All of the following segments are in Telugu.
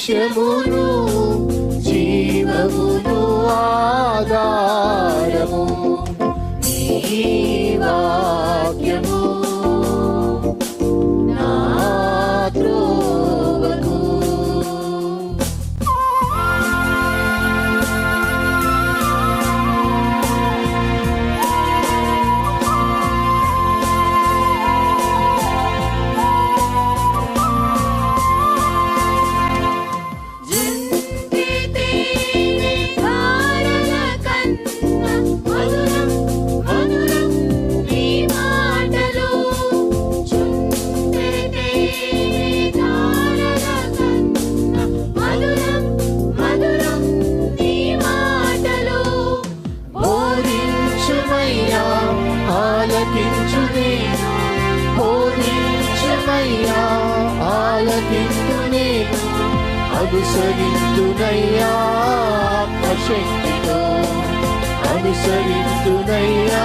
సత్యమును జీవమును ఆధారము నీ వాక్యము నా త్రోవకు. అనుసరింతునయ్యా ఆత్మశక్తితో, అనుసరింతునయ్యా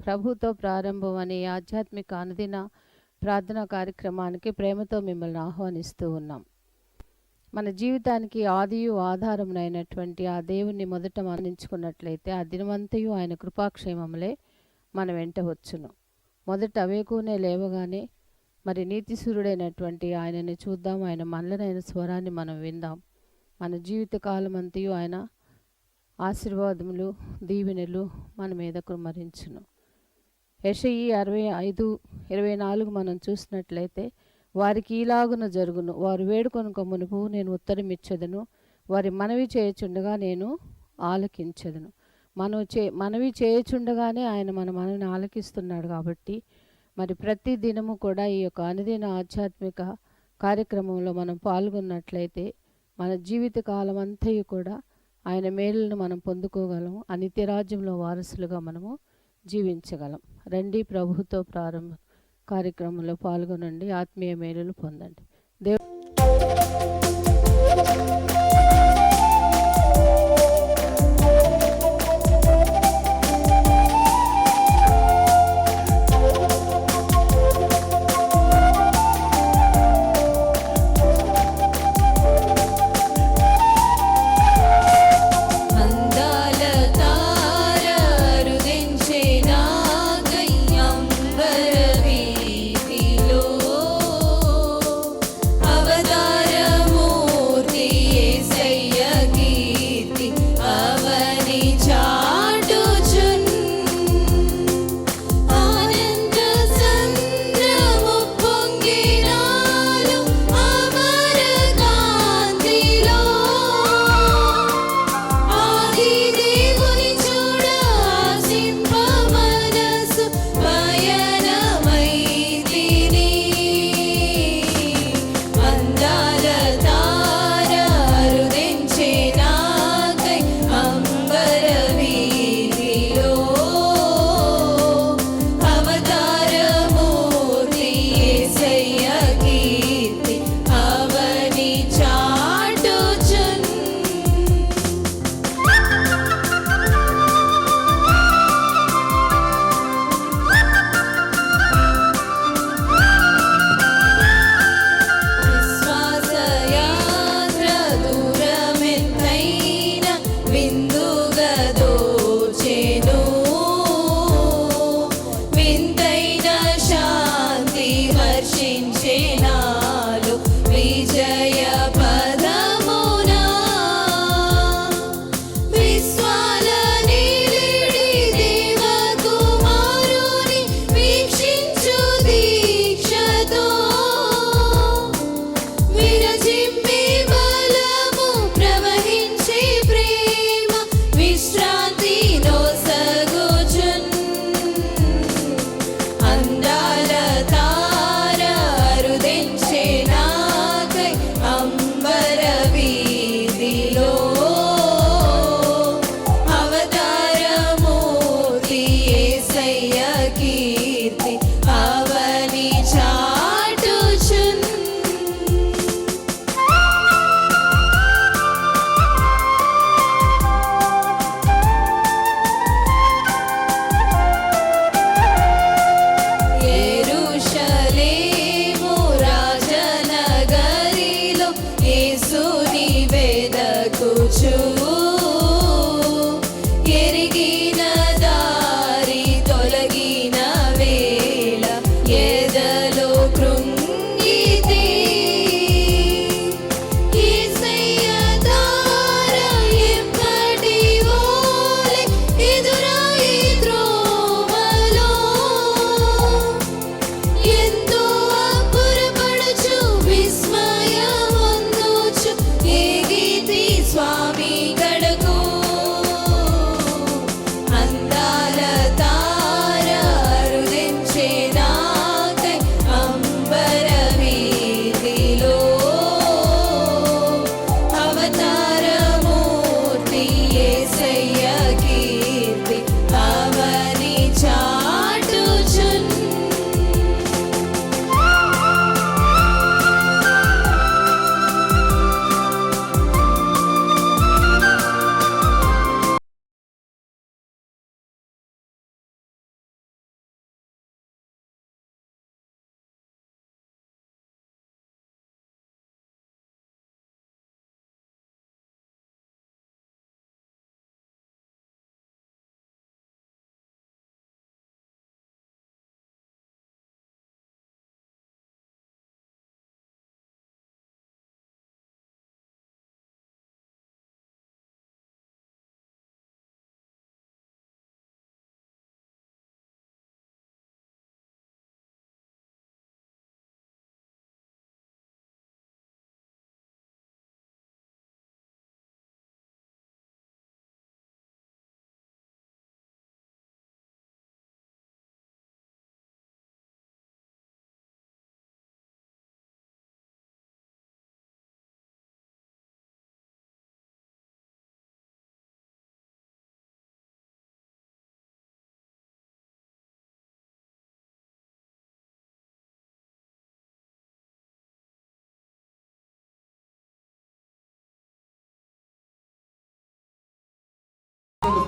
ప్రభుతో ప్రారంభం అనే ఆధ్యాత్మిక అనుదిన ప్రార్థనా కార్యక్రమానికి ప్రేమతో మిమ్మల్ని ఆహ్వానిస్తూ ఉన్నాం. మన జీవితానికి ఆదియు ఆధారమునైనటువంటి ఆ దేవుణ్ణి మొదట మరణించుకున్నట్లయితే ఆ దినమంతయు ఆయన కృపాక్షేమములే మన వెంట వచ్చును. మొదట అవేకునే లేవగానే మరి నీతిసూరుడైనటువంటి ఆయనని చూద్దాం, ఆయన మనలనైన స్వరాన్ని మనం విందాం. మన జీవిత కాలం అంతయు ఆయన ఆశీర్వాదములు దీవెనలు మన మీద కుమ్మరించును. యెషయి 65:24 మనం చూసినట్లయితే వారికి ఈలాగున జరుగును, వారు వేడుకొనుక మునుపు నేను ఉత్తరం ఇచ్చేదను, వారి మనవి చేయుచుండగా నేను ఆలకించెదను. మనవి చేయుచుండగానే ఆయన మన మనవిని ఆలకిస్తున్నాడు. కాబట్టి మరి ప్రతి దినము కూడా ఈ యొక్క అనుదిన ఆధ్యాత్మిక కార్యక్రమంలో మనం పాల్గొన్నట్లయితే మన జీవిత కాలం అంతయు కూడా ఆయన మేలులను మనం పొందుకోగలము. ఆ నిత్యరాజ్యంలో వారసులుగా మనము జీవించగలం. రండి, ప్రభుతో ప్రారంభ కార్యక్రమంలో పాల్గొనండి, ఆత్మీయ మేలులు పొందండి. అవతారము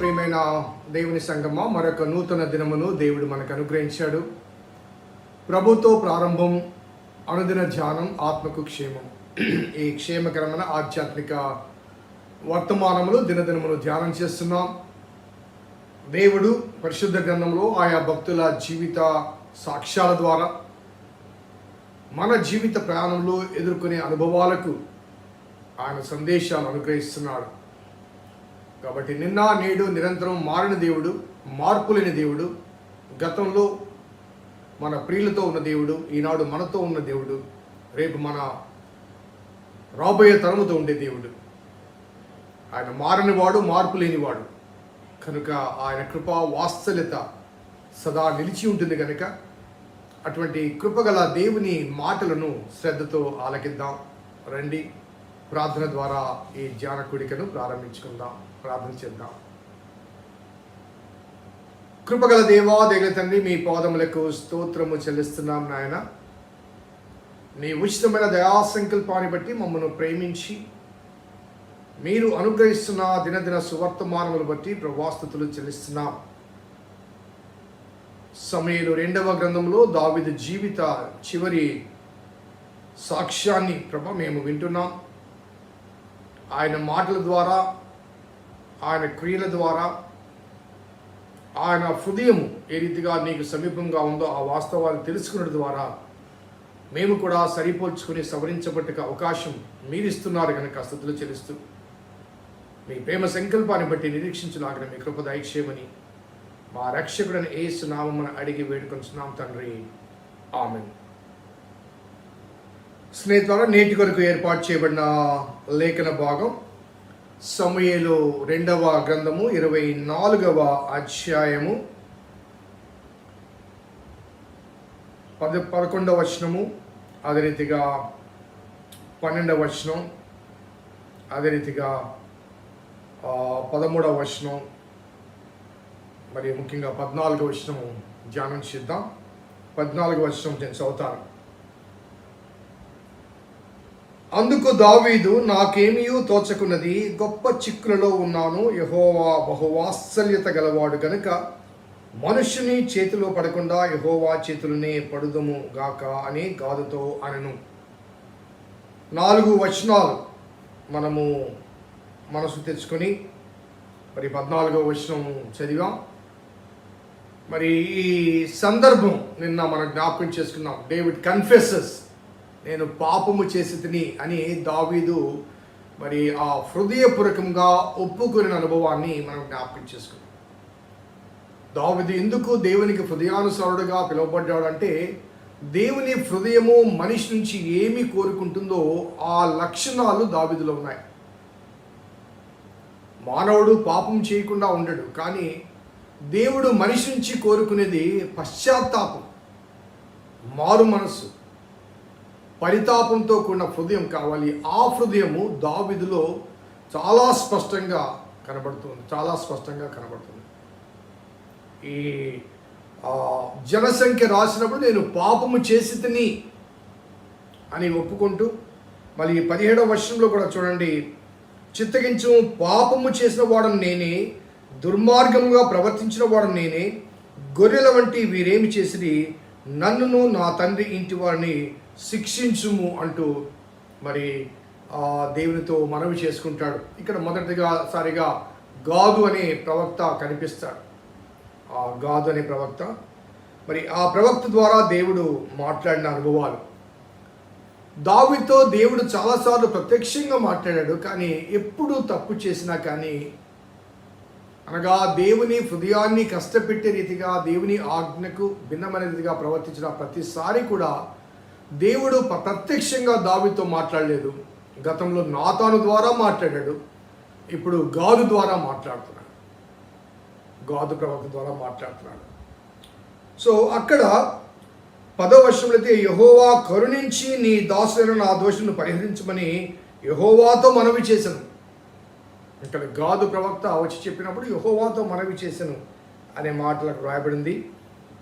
ప్రియమైన దేవుని సంగమా, మరొక నూతన దినమును దేవుడు మనకు అనుగ్రహించాడు. ప్రభుతో ప్రారంభం, అనుదిన ధ్యానం, ఆత్మకు క్షేమం. ఈ క్షేమకరమైన ఆధ్యాత్మిక వర్తమానములు దినదినమును ధ్యానం చేస్తున్నాం. దేవుడు పరిశుద్ధ గ్రంథంలో ఆయా భక్తుల జీవిత సాక్ష్యాల ద్వారా మన జీవిత ప్రయాణంలో ఎదుర్కొనే అనుభవాలకు ఆయన సందేశాలు అనుగ్రహిస్తున్నాడు. కాబట్టి నిన్న నేడు నిరంతరం మారిన దేవుడు, మార్పు లేని దేవుడు, గతంలో మన ప్రియులతో ఉన్న దేవుడు, ఈనాడు మనతో ఉన్న దేవుడు, రేపు మన రాబోయే తరముతో ఉండే దేవుడు. ఆయన మారనివాడు, మార్పు లేనివాడు కనుక ఆయన కృపా వాత్సల్యత సదా నిలిచి ఉంటుంది. కనుక అటువంటి కృపగల దేవుని మాటలను శ్రద్ధతో ఆలకిద్దాం. రండి, ప్రార్థన ద్వారా ఈ ధ్యాన కూడికను ప్రారంభించుకుందాం. ప్రార్థన చేద్దాం. కృపగల దేవా, దయగల తండ్రి, మీ పాదములకు స్తోత్రము చెల్లిస్తున్నాం నాయన. నీ ఉచితమైన దయా సంకల్పాన్ని బట్టి మమ్మల్ని ప్రేమించి మీరు అనుగ్రహిస్తున్న దినదిన సువర్తమానములు బట్టి ప్రభాస్తుతులు చెల్లిస్తున్నాం. సమూయేలు 2వ గ్రంథంలో దావీదు జీవిత చివరి సాక్ష్యాన్ని మేము వింటున్నాం. ఆయన మాటల ద్వారా, ఆయన క్రియల ద్వారా, ఆయన హృదయము ఏ రీతిగా నీకు సమీపంగా ఉందో ఆ వాస్తవాన్ని తెలుసుకున్నది ద్వారా మేము కూడా సరిపోల్చుకుని సవరించబట్టే అవకాశం మీరిస్తున్నారు కనుక స్తుతులు చెల్లిస్తూ మీ ప్రేమ సంకల్పాన్ని బట్టి నిరీక్షించులాగిన మీ కృప దయచేయమని మా రక్షకుడైన యేసు నామమున అడిగి వేడుకొంచున్నాం తండ్రి, ఆమేన్. స్నేహితులారా, నేటి కొరకు ఏర్పాటు చేయబడిన లేఖన భాగం సమూయేలు 2వ గ్రంథము 24వ అధ్యాయము 11వ వచనము, అదే రీతిగా 12వ వచనం, అదే రీతిగా 13వ వచనం, మరి ముఖ్యంగా 14వ వచనము ధ్యానం చేద్దాం. 14వ వచనం నేను చదువుతాను. అందుకు దావీదు, నాకేమీయూ తోచకున్నది, గొప్ప చిక్కులలో ఉన్నాను. యెహోవా బహువాత్సల్యత గలవాడు గనుక మనుష్యుని చేతిలో పడకుండా యెహోవా చేతులనే పడుదము గాక అని గాదుతో అనెను. 4 వచనాలు మనము మనసు తెచ్చుకొని మరి 14వ వచనం చదివాం. మరి ఈ సందర్భం నిన్న మనం జ్ఞాపకం చేసుకున్నాం. డేవిడ్ కన్ఫెసెస్, నేను పాపము చేసి తిని అని దావీదు మరి ఆ హృదయపూర్వకంగా ఒప్పుకునే అనుభవాన్ని మనం జ్ఞాపకం చేసుకున్నాం. దావీదు ఎందుకు దేవునికి హృదయానుసారుడుగా పిలువబడ్డాడు అంటే, దేవుని హృదయము మనిషి నుంచి ఏమి కోరుకుంటుందో ఆ లక్షణాలు దావీదులో ఉన్నాయి. మానవుడు పాపం చేయకుండా ఉండడు, కానీ దేవుడు మనిషి నుంచి కోరుకునేది పశ్చాత్తాపం, మారు మనస్సు, పరితాపంతో కూడిన హృదయం కావాలి. ఆ హృదయము దావీదులో చాలా స్పష్టంగా కనబడుతుంది. ఈ జనసంఖ్య రాసినప్పుడు నేను పాపము చేసి తిని అని ఒప్పుకుంటూ, మళ్ళీ 17వ వచనంలో కూడా చూడండి, చిత్తగించు, పాపము చేసిన వాడను నేనే, దుర్మార్గముగా ప్రవర్తించిన వాడను నేనే, గొర్రెల వంటి వీరేమి చేసిరి, నన్నును నా తండ్రి ఇంటి వారిని శిక్షించుము అంటూ మరి దేవునితో మనవి చేసుకుంటాడు. ఇక్కడ మొదటిసారిగా గాదు అనే ప్రవక్త కనిపిస్తాడు. ఆ గాదు అనే ప్రవక్త, మరి ఆ ప్రవక్త ద్వారా దేవుడు మాట్లాడిన అనుభవాలు. దావీదుతో దేవుడు చాలాసార్లు ప్రత్యక్షంగా మాట్లాడాడు, కానీ ఎప్పుడు తప్పు చేసినా కానీ, అనగా దేవుని హృదయాన్ని కష్టపెట్టే రీతిగా, దేవుని ఆజ్ఞకు భిన్నమైన రీతిగా ప్రవర్తించిన ప్రతిసారి కూడా దేవుడు ప్రత్యక్షంగా దావీదుతో మాట్లాడలేదు. గతంలో నాతాను ద్వారా మాట్లాడాడు, ఇప్పుడు గాదు ద్వారా మాట్లాడుతున్నాడు, గాదు ప్రవక్త ద్వారా మాట్లాడుతున్నాడు. సో అక్కడ 10వ వచనంలో అయితే, యెహోవా కరుణించి నీ దాసులైన నా దోషులను పరిహరించమని యెహోవాతో మనవి చేశాను. ఇక్కడ గాదు ప్రవక్త వచ్చి చెప్పినప్పుడు యెహోవాతో మనవి చేశాను అనే మాటలకు రాయబడింది.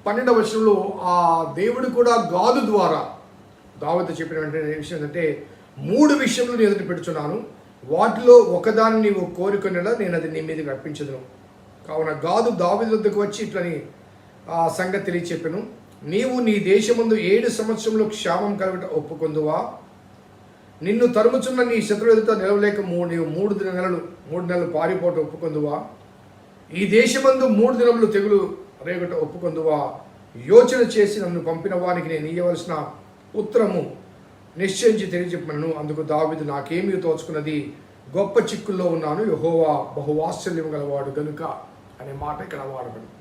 12వ వచనంలో ఆ దేవుడు కూడా గాదు ద్వారా దావీదు చెప్పిన వెంటనే విషయం ఏంటంటే, 3 విషయములు నీ ఎదుట పెడుచున్నాను, వాటిలో ఒకదాన్ని నీవు కోరుకునేలా నేను అది నీ మీదకి అర్పించదును. కావున గాదు దావీదు వద్దకు వచ్చి ఇట్లని ఆ సంగతి తెలియచెప్పెను. నీవు నీ దేశమందు 7 సంవత్సరములు క్షామం కలుగుట ఒప్పుకొందువా? నిన్ను తరుముచున్న నీ శత్రువు ఎదుట నిలవలేక నీవు 3 నెలలు పారిపోట ఒప్పుకొందువా? ఈ దేశమందు 3 దినములు తెగులు రేగట ఒప్పుకొందువా? యోచన చేసి నన్ను పంపిన వానికి నేను ఇయ్యవలసిన ఉత్తరము నిశ్చయించి తెలియజెప్పను. అందుకు దావీదు, నాకేమీ తోచుకున్నది, గొప్ప చిక్కుల్లో ఉన్నాను, యెహోవా బహువాత్సల్యం గలవాడు గనుక అనే మాట ఇక్కడ వాడబడింది.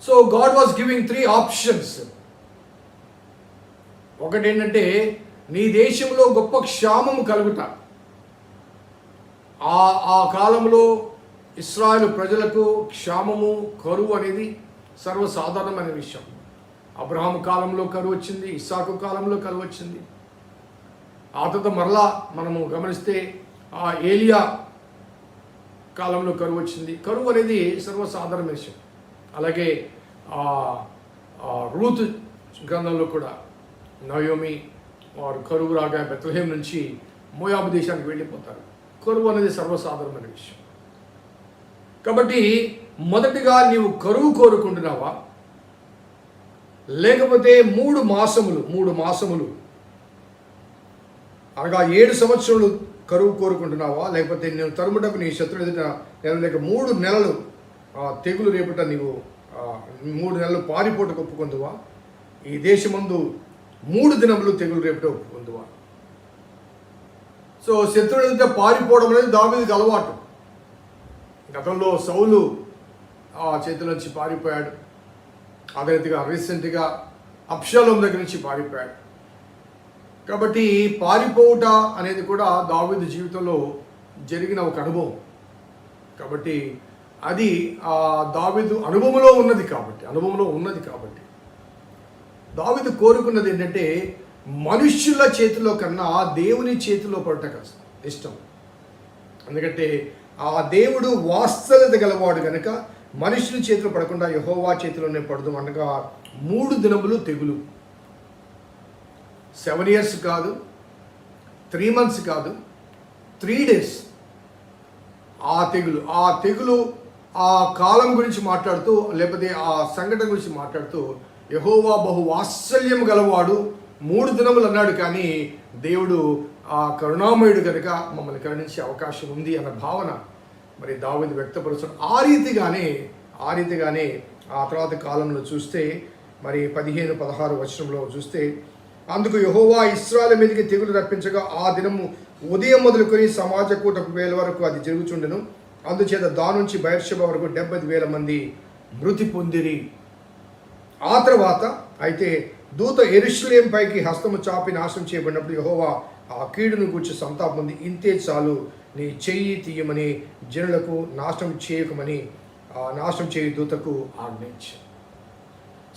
So God was giving 3 options. ఒకటేంటంటే నీ దేశంలో గొప్ప క్షామము కలుగుట. ఆ కాలంలో ఇశ్రాయేలు ప్రజలకు క్షామము, కరువు అనేది సర్వసాధారణమైన విషయం. అబ్రహాము కాలంలో కరువు వచ్చింది, ఇస్సాకు కాలంలో కరువు వచ్చింది. ఆ తర్వాత మరలా మనము గమనిస్తే ఆ ఏలియా కాలంలో కరువు వచ్చింది. కరువు అనేది సర్వసాధారణ విషయం. అలాగే రూతు గ్రంథంలో కూడా నయోమి వారు కరువు రాగా బెత్లెహేం నుంచి మోయాబు దేశానికి వెళ్ళిపోతారు. కరువు అనేది సర్వసాధారణమైన విషయం. కాబట్టి మొదటిగా నీవు కరువు కోరుకుంటున్నావా, లేకపోతే 3 మాసములు అనగా 7 సంవత్సరాలు కరువు కోరుకుంటున్నావా, లేకపోతే నేను తరుముటకు నీ శత్రువు ఎదుట లేక 3 నెలలు తెగులు రేపుట నీవు 3 నెలలు పారిపోటకు ఒప్పుకొందువా? ఈ దేశమందు 3 దినములు తెగులు రేపుట ఒప్పుకొందువా? సో శత్రువు ఎదుట పారిపోవడం అనేది దావీదుకి అలవాటు. గతంలో సౌలు చేతుల నుంచి పారిపోయాడు. అదే రీతిగా రీసెంట్గా అబ్షాలోము దగ్గర నుంచి పారిపోయాడు. కాబట్టి పారిపోవుట అనేది కూడా దావీదు జీవితంలో జరిగిన ఒక అనుభవం. కాబట్టి అది దావీదు అనుభవంలో ఉన్నది కాబట్టి దావీదు కోరుకున్నది ఏంటంటే మనుష్యుల చేతిలో కన్నా దేవుని చేతిలో పడట ఇష్టం. ఎందుకంటే ఆ దేవుడు వాత్సల్యత గలవాడు కనుక మనుషుల చేతిలో పడకుండా యెహోవా చేతిలోనే పడదు. అనగా 3 దినములు తెగులు. 7 years కాదు, 3 months కాదు, 3 days ఆ తెగులు ఆ కాలం గురించి మాట్లాడుతూ, లేకపోతే ఆ సంఘటన గురించి మాట్లాడుతూ యెహోవా బహు వాత్సల్యం గలవాడు 3 దినములు అన్నాడు. కానీ దేవుడు ఆ కరుణామయుడు కనుక మమ్మల్ని కరుణించే అవకాశం ఉంది అన్న భావన మరి దావీదు వ్యక్తపరుస్తాడు. ఆ రీతిగానే ఆ తర్వాత కాలంలో చూస్తే మరి 15-16 వచనంలో చూస్తే, అందుకు యెహోవా ఇశ్రాయేలు మీదకి తెగులు రప్పించగా ఆ దినము ఉదయం మొదలుకొని సమాజ కూటపు వేల వరకు అది జరుగుచుండెను. అందుచేత దాని నుంచి బయర్షెబ వరకు 70,000 మంది మృతి పొందిరి. ఆ తర్వాత అయితే దూత యెరూషలేము పైకి హస్తము చాపి నాశనం చేయబడినప్పుడు యెహోవా ఆ కీడును గూర్చి సంతాపం ఉంది. ఇంతే చాలు, నీ చెయ్యి తీయమని జనులకు నాశనం చేయకమని నాశనం చేయ దూతకు ఆజ్ఞయించాడు.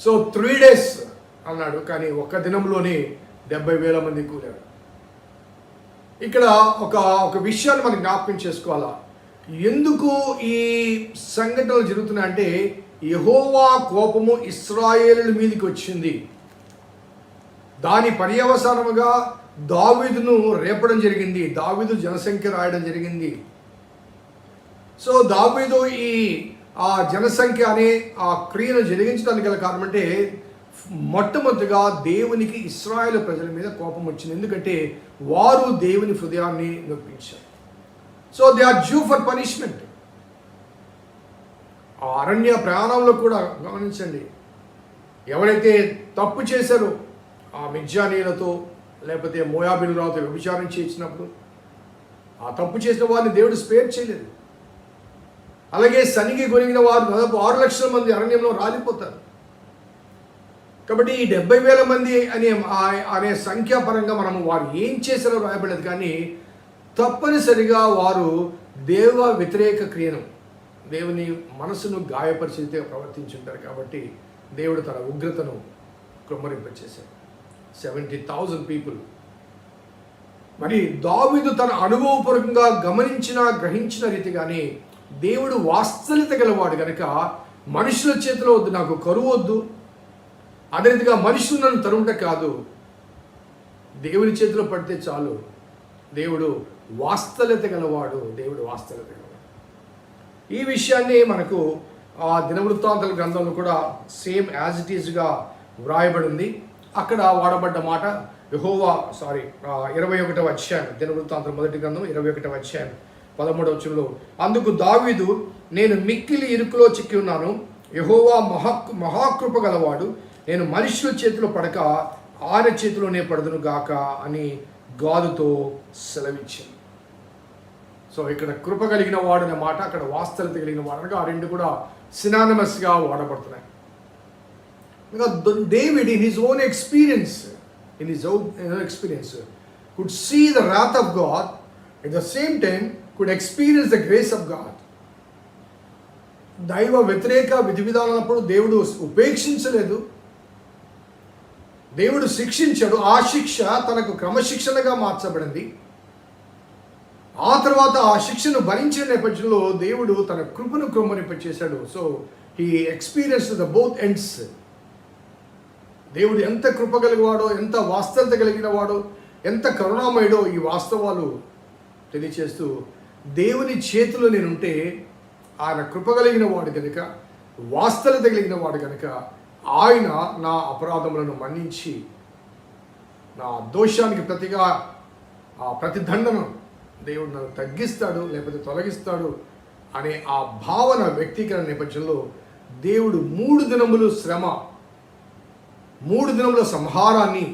సో 3 days అన్నాడు, కానీ ఒక్క దినంలోనే 70,000 మంది కూలారు. ఇక్కడ ఒక విషయాన్ని మనం జ్ఞాపకం చేసుకోవాలా. ఎందుకు ఈ సంఘటనలు జరుగుతున్నాయంటే యెహోవా కోపము ఇశ్రాయేలుల మీదకి వచ్చింది. దాని పర్యవసానముగా దావీదును రేపడం జరిగింది. దావీదు జనసంఖ్య రాయడం జరిగింది. సో దావీదు ఆ జనసంఖ్య అనే ఆ క్రియను జరిగించడానికి గల కారణం అంటే మొట్టమొదటిగా దేవునికి ఇశ్రాయేలు ప్రజల మీద కోపం వచ్చింది. ఎందుకంటే వారు దేవుని హృదయాన్ని నొప్పించారు. So they are due for punishment. ఆ అరణ్య ప్రయాణంలో కూడా గమనించండి, ఎవరైతే తప్పు చేశారో ఆ మిద్యానీయులతో లేకపోతే మోయాబీయులతో వ్యభిచారం చేసినప్పుడు ఆ తప్పు చేసిన వారిని దేవుడు స్పేర్ చేయలేదు. అలాగే సనికి కొనిగిన వారు దాదాపు 6 లక్షల మంది అరణ్యంలో రాలిపోతారు. కాబట్టి ఈ 70,000 మంది అనే సంఖ్యాపరంగా మనము వారు ఏం చేశారో రాయబడలేదు. కానీ తప్పనిసరిగా వారు దేవ వ్యతిరేక క్రియను, దేవుని మనసును గాయపరిచితే ప్రవర్తించుంటారు. కాబట్టి దేవుడు తన ఉగ్రతను కృమ్మరింపచేశాడు. 70,000 people. మరి దావీదు తన అనుభవపూర్వకంగా గ్రహించిన రీతిగానే దేవుడు వాత్సల్యత గలవాడు కనుక మనుషుల చేతిలో వద్దు, నాకు కరువు వద్దు, అదే రీతిగా మనుషులు నన్ను తరుముట కాదు, దేవుని చేతిలో పడితే చాలు. దేవుడు వాత్సల్యత గలవాడు. ఈ విషయాన్ని మనకు ఆ దినవృత్తాంతాల గ్రంథంలో కూడా సేమ్ యాజ్ ఇట్ ఈజ్గా వ్రాయబడి ఉంది. అక్కడ వాడబడ్డ మాట యెహోవా 21వ అధ్యాయం, దినవృత్తాంతం మొదటి గ్రంథం 21వ అధ్యాయం 13వ వచనంలో, అందుకు దావీదు, నేను మిక్కిలి ఇరుకులో చిక్కి ఉన్నాను, యెహోవా మహాకృప గలవాడు, నేను మనుషుల చేతిలో పడక ఆయన చేతిలోనే పడదును గాక అని గాదుతో సెలవిచ్చాను. సో ఇక్కడ కృప కలిగిన వాడు అనే మాట, అక్కడ వాస్తవత కలిగిన వాడు అనగా ఆ రెండు కూడా సినానిమస్గా వాడబడుతున్నాయి. David in his own experience could see the wrath of God, at the same time could experience the grace of God. దైవ వ్యతిరేక విధి విధానాలప్పుడు దేవుడు ఉపేక్షించలేదు, దేవుడు శిక్షించాడు. ఆ శిక్ష తనకు క్రమశిక్షణగా మార్చబడింది. ఆ తర్వాత ఆ శిక్షను భరించిన నేపథ్యంలో దేవుడు తన కృపను కృమ్మరింపచేశాడు. So he experience the both ends. దేవుడు ఎంత కృప కలిగినవాడో, ఎంత వాస్తవత కలిగిన వాడో, ఎంత కరుణామయుడో ఈ వాస్తవాలు తెలియచేస్తూ, దేవుని చేతిలో నేనుంటే ఆయన కృప కలిగిన వాడు కనుక, వాస్తవత కలిగిన వాడు కనుక ఆయన నా అపరాధములను మన్నించి నా దోషానికి ప్రతిగా ఆ ప్రతిదండను దేవుడు నన్ను తగ్గిస్తాడు లేకపోతే తొలగిస్తాడు అనే ఆ భావన వ్యక్తీకరణ నేపథ్యంలో దేవుడు 3 దినములు శ్రమ, 3 దినముల సంహారాన్ని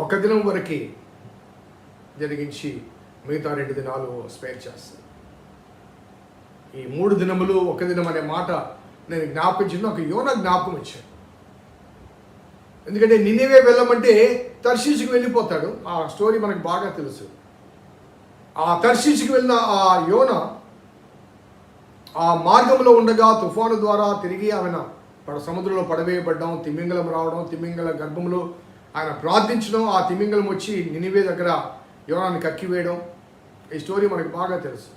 1 దినం వరకే జరిగించి మిగతా 2 దినాలు స్పేర్ చేస్తాడు. ఈ 3 దినములు 1 దినం అనే మాట నేను జ్ఞాపించిన ఒక యోనా జ్ఞాపకం వచ్చాడు. ఎందుకంటే నినివే వెళ్ళమంటే తర్షీషుకి వెళ్ళిపోతాడు. ఆ స్టోరీ మనకు బాగా తెలుసు. ఆ తర్షీషుకి వెళ్ళిన ఆ యోనా ఆ మార్గంలో ఉండగా తుఫాను ద్వారా తిరిగి ఆయన సముద్రంలో పడవేయబడ్డం, తిమింగలం రావడం, తిమింగల గర్భంలో ఆయన ప్రార్థించడం, ఆ తిమింగలం వచ్చి నినివే దగ్గర యోనాన్ని కక్కివేయడం, ఈ స్టోరీ మనకు బాగా తెలుసు.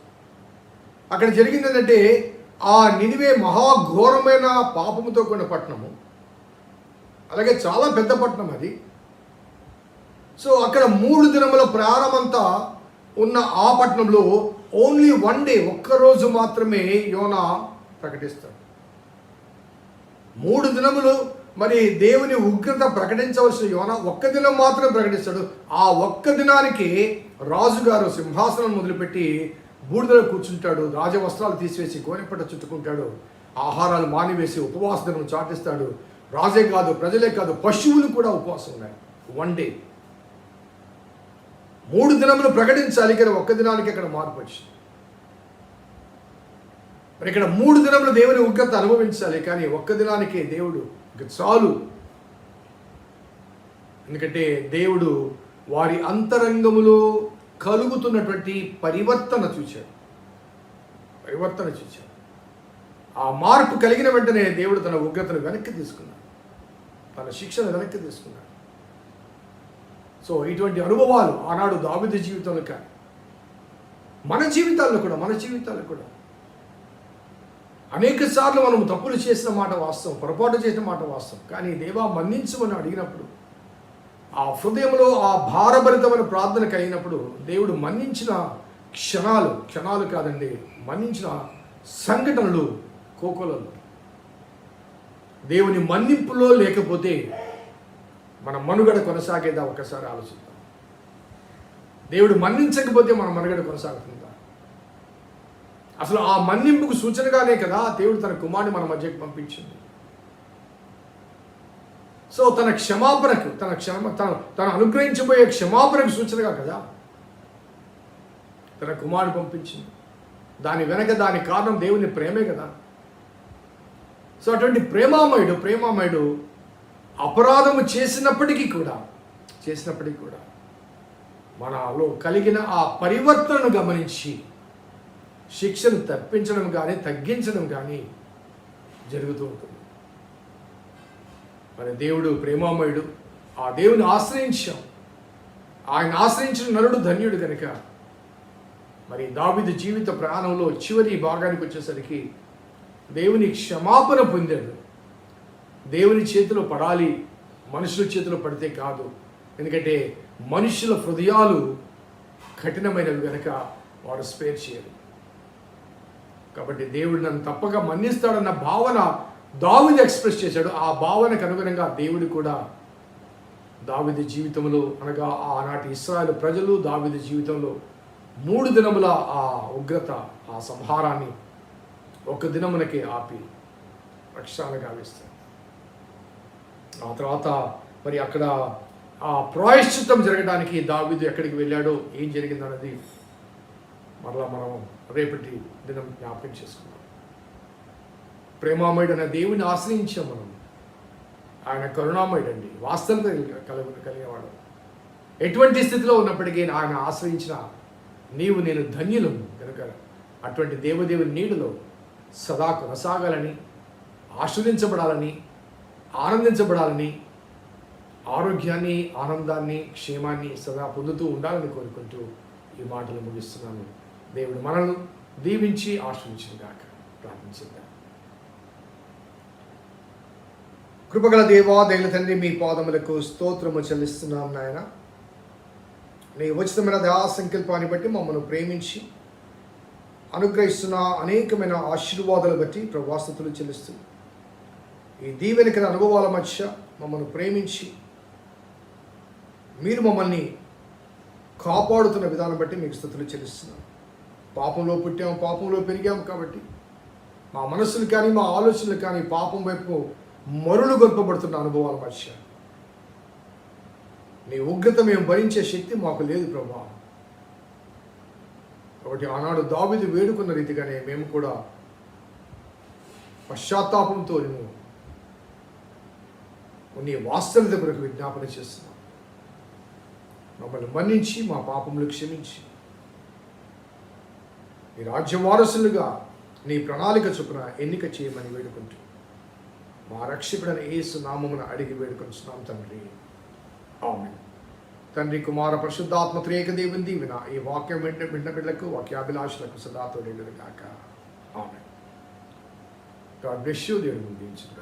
అక్కడ జరిగింది ఏంటంటే ఆ నినివే మహాఘోరమైన పాపముతో కూడిన పట్టణము, అలాగే చాలా పెద్ద పట్టణం అది. సో అక్కడ 3 దినముల ప్రారంభంతా ఉన్న ఆ పట్టణంలో ఓన్లీ 1 డే, ఒక్కరోజు మాత్రమే యోనా ప్రకటిస్తాడు. 3 దినములు మరి దేవుని ఉగ్రత ప్రకటించవలసిన యోనా 1 దినం మాత్రమే ప్రకటిస్తాడు. ఆ 1 దినానికి రాజుగారు సింహాసనం మొదలుపెట్టి బూడిదలో కూర్చుంటాడు, రాజవస్త్రాలు తీసివేసి గోనెపట్ట చుట్టుకుంటాడు, ఆహారాలు మానివేసి ఉపవాస దినం చాటిస్తాడు. రాజే కాదు, ప్రజలే కాదు, పశువులు కూడా ఉపవాసం ఉన్నాయి. 1 డే, 3 దినములు ప్రకటించాలి కానీ 1 దినానికి అక్కడ మార్పు వచ్చింది. మరి ఇక్కడ 3 దినములు దేవుని ఉగ్రత అనుభవించాలి కానీ 1 దినానికే దేవుడు ఇక చాలు. ఎందుకంటే దేవుడు వారి అంతరంగములో కలుగుతున్నటువంటి పరివర్తన చూచాడు. ఆ మార్పు కలిగిన వెంటనే దేవుడు తన ఉగ్రతను వెనక్కి తీసుకున్నాడు, తన శిక్షను వెనక్కి తీసుకున్నాడు. సో ఇటువంటి అనుభవాలు ఆనాడు దావీదు జీవితంలో కానీ మన జీవితాల్లో కూడా అనేక సార్లు మనం తప్పులు చేసిన మాట వాస్తవం, పొరపాటు చేసిన మాట వాస్తవం. కానీ దేవా మన్నించమని అడిగినప్పుడు, ఆ హృదయంలో ఆ భారభరితమైన ప్రార్థన కలిగినప్పుడు దేవుడు మన్నించిన క్షణాలు కాదండి, మన్నించిన సంఘటనలు కోకొలలు. దేవుని మన్నింపులో లేకపోతే మన మనుగడ కొనసాగేదా ఒకసారి ఆలోచిద్దాం. దేవుడు మన్నించకపోతే మన మనుగడ కొనసాగుతుందా? అసలు ఆ మన్నింపుకు సూచనగానే కదా దేవుడు తన కుమారుని మన మధ్యకి పంపించింది. సో తన క్షమాపణకు తన అనుగ్రహించబోయే క్షమాపణకు సూచనగా కదా తన కుమారుని పంపించింది. దాని వెనక దాని కారణం దేవుని ప్రేమే కదా. సో అటువంటి ప్రేమామయుడు అపరాధము చేసినప్పటికీ కూడా మనలో కలిగిన ఆ పరివర్తనను గమనించి శిక్షను తప్పించడం కానీ తగ్గించడం కానీ జరుగుతూ ఉంటుంది. మరి దేవుడు ప్రేమామయుడు, ఆ దేవుని ఆశ్రయించాం. ఆయన ఆశ్రయించిన నరుడు ధన్యుడు కనుక మరి దావీదు జీవిత ప్రయాణంలో చివరి భాగానికి వచ్చేసరికి దేవుని క్షమాపణ పొందాడు. దేవుని చేతిలో పడాలి, మనుషుల చేతిలో పడితే కాదు. ఎందుకంటే మనుషుల హృదయాలు కఠినమైనవి కనుక వాడు స్పేర్ చేయరు. కాబట్టి దేవుడు నన్ను తప్పక మన్నిస్తాడన్న భావన దావీదు ఎక్స్ప్రెస్ చేశాడు. ఆ భావనకు అనుగుణంగా దేవుడు కూడా దావీదు జీవితంలో, అనగా ఆనాటి ఇశ్రాయేలు ప్రజలు దావీదు జీవితంలో 3 దినముల ఆ ఉగ్రత, ఆ సంహారాన్ని ఒక దినమునకే ఆపి రక్షణ గావిస్తాడు. ఆ తర్వాత మరి అక్కడ ఆ ప్రాయశ్చిత్తం జరగడానికి దావీదు ఎక్కడికి వెళ్ళాడో, ఏం జరిగిందన్నది మరలా మనం రేపటి దినం జ్ఞాపకం చేసుకున్నాం. ప్రేమామయుడు అనే దేవుని ఆశ్రయించాం మనం. ఆయన కరుణామయుడండి, వాస్తవత కలిగేవాడు. ఎటువంటి స్థితిలో ఉన్నప్పటికీ ఆయన ఆశ్రయించిన నీవు నేను ధన్యులం కనుక అటువంటి దేవదేవుని నీడలో సదా కొనసాగాలని, ఆస్వాదించబడాలని, ఆనందించబడాలని, ఆరోగ్యాన్ని, ఆనందాన్ని, క్షేమాన్ని సదా పొందుతూ ఉండాలని కోరుకుంటూ ఈ మాటలు ముగిస్తున్నాను. దేవుడు మనల్ని దీవించి ఆశ్రయించుగాక. ప్రార్థించుగాక. కృపగల దేవా, దయల తండ్రి, మీ పాదములకు స్తోత్రము చెల్లిస్తున్నాం నాయన. నీ ఉచితమైన దయా సంకల్పాన్ని బట్టి మమ్మల్ని ప్రేమించి అనుగ్రహిస్తున్న అనేకమైన ఆశీర్వాదాలు బట్టి ప్రభాస్తుతులు చెల్లిస్తూ, ఈ దీవెనకర అనుభవాల మధ్య మమ్మల్ని ప్రేమించి మీరు మమ్మల్ని కాపాడుతున్న విధానం బట్టి మీకు స్తుతులు చెల్లిస్తున్నాం. పాపంలో పుట్టాము, పాపంలో పెరిగాము కాబట్టి మా మనస్సులు కానీ మా ఆలోచనలు కానీ పాపం వైపు మరులు గొల్పబడుతున్న అనుభవాల మధ్య నీ ఉగ్రత మేము భరించే శక్తి మాకు లేదు ప్రభా. కాబట్టి ఆనాడు దావీదు వేడుకున్న రీతిగానే మేము కూడా పశ్చాత్తాపంతో నీ వాస్తవత కొరకు విజ్ఞాపన చేస్తున్నాం. మమ్మల్ని మన్నించి మా పాపములు క్షమించి నీ రాజ్య వారసులుగా నీ ప్రణాళిక చొప్పున ఎన్నిక చేయమని వేడుకుంటూ మా రక్షకుడైన యేసు నామమున అడిగి వేడుకొంచున్నాం తండ్రి. ఆమేన్. తండ్రి, కుమార పరిశుద్ధాత్మ త్రియేక దేవుని దీవెన ఈ వాక్యం విన్న బిడ్డలకు, వాక్యాభిలాషులకు సదా తోడేయును గాక. ఆమేన్. God bless you. దేవుని దీవించును.